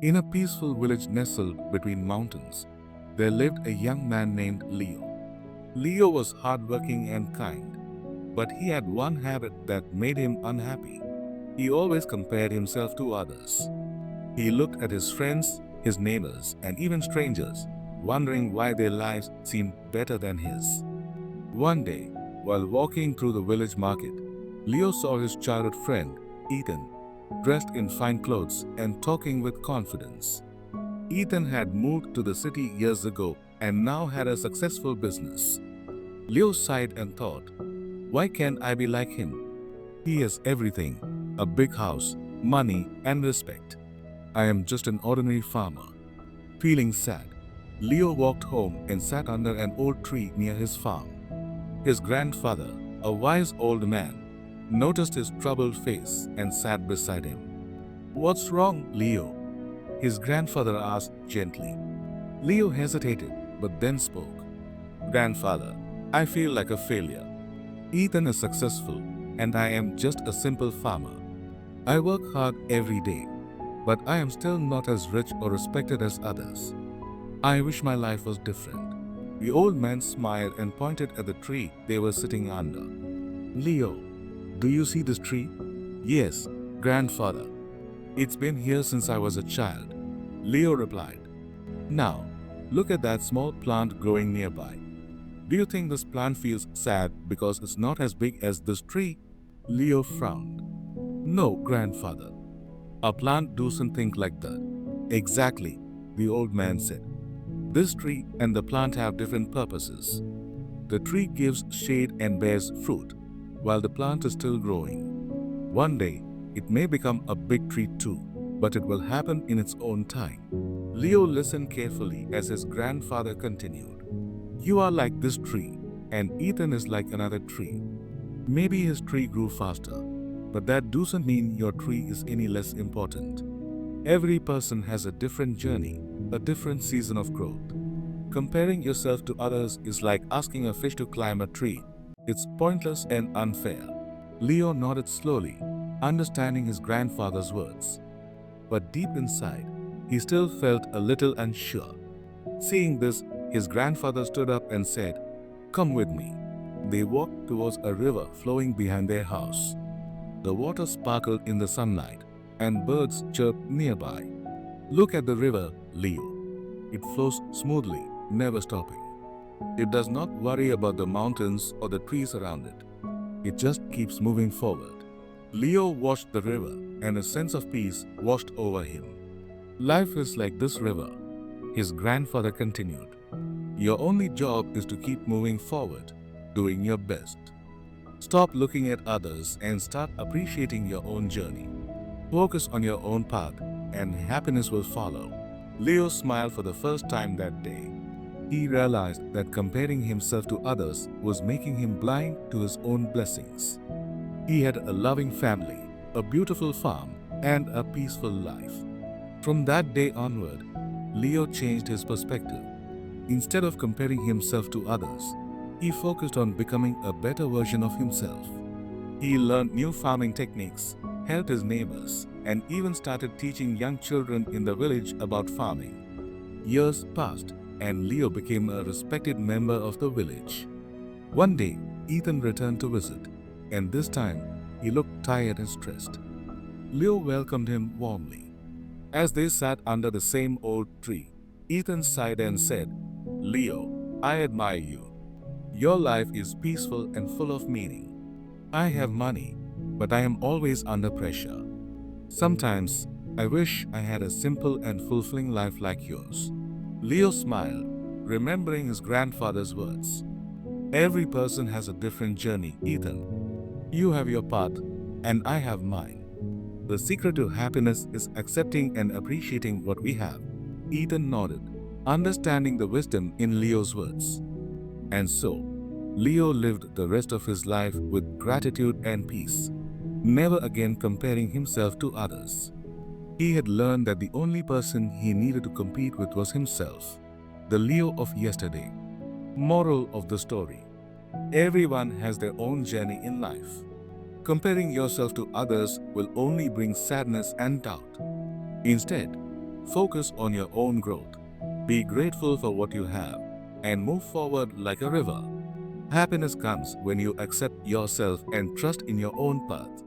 In a peaceful village nestled between mountains, there lived a young man named Leo. Leo was hardworking and kind, but he had one habit that made him unhappy. He always compared himself to others. He looked at his friends, his neighbors, and even strangers, wondering why their lives seemed better than his. One day, while walking through the village market, Leo saw his childhood friend, Ethan, dressed in fine clothes and talking with confidence. Ethan had moved to the city years ago and now had a successful business. Leo sighed and thought, why can't I be like him? He has everything, a big house, money, and respect. I am just an ordinary farmer. Feeling sad, Leo walked home and sat under an old tree near his farm. His grandfather, a wise old man, noticed his troubled face and sat beside him. What's wrong, Leo? His grandfather asked gently. Leo hesitated, but then spoke. Grandfather, I feel like a failure. Ethan is successful, and I am just a simple farmer. I work hard every day, but I am still not as rich or respected as others. I wish my life was different. The old man smiled and pointed at the tree they were sitting under. Leo, do you see this tree? Yes, grandfather. It's been here since I was a child, Leo replied. Now, look at that small plant growing nearby. Do you think this plant feels sad because it's not as big as this tree? Leo frowned. No, grandfather. A plant doesn't think like that. Exactly, the old man said. This tree and the plant have different purposes. The tree gives shade and bears fruit, while the plant is still growing. One day, it may become a big tree too, but it will happen in its own time. Leo listened carefully as his grandfather continued. You are like this tree, and Ethan is like another tree. Maybe his tree grew faster, but that doesn't mean your tree is any less important. Every person has a different journey, a different season of growth. Comparing yourself to others is like asking a fish to climb a tree. It's pointless and unfair. Leo nodded slowly, understanding his grandfather's words. But deep inside, he still felt a little unsure. Seeing this, his grandfather stood up and said, Come with me. They walked towards a river flowing behind their house. The water sparkled in the sunlight, and birds chirped nearby. Look at the river, Leo. It flows smoothly, never stopping. It does not worry about the mountains or the trees around it. It just keeps moving forward. Leo watched the river, and a sense of peace washed over him. Life is like this river, his grandfather continued. Your only job is to keep moving forward, doing your best. Stop looking at others and start appreciating your own journey. Focus on your own path, and happiness will follow. Leo smiled for the first time that day. He realized that comparing himself to others was making him blind to his own blessings. He had a loving family, a beautiful farm, and a peaceful life. From that day onward, Leo changed his perspective. Instead of comparing himself to others, he focused on becoming a better version of himself. He learned new farming techniques, helped his neighbors, and even started teaching young children in the village about farming. Years passed, and Leo became a respected member of the village. One day, Ethan returned to visit, and this time, he looked tired and stressed. Leo welcomed him warmly. As they sat under the same old tree, Ethan sighed and said, Leo, I admire you. Your life is peaceful and full of meaning. I have money, but I am always under pressure. Sometimes, I wish I had a simple and fulfilling life like yours. Leo smiled, remembering his grandfather's words. Every person has a different journey, Ethan. You have your path, and I have mine. The secret to happiness is accepting and appreciating what we have. Ethan nodded, understanding the wisdom in Leo's words. And so, Leo lived the rest of his life with gratitude and peace, never again comparing himself to others. He had learned that the only person he needed to compete with was himself, the Leo of yesterday. Moral of the story: everyone has their own journey in life. Comparing yourself to others will only bring sadness and doubt. Instead, Focus on your own growth. Be grateful for what you have and move forward like a river. Happiness comes when you accept yourself and trust in your own path.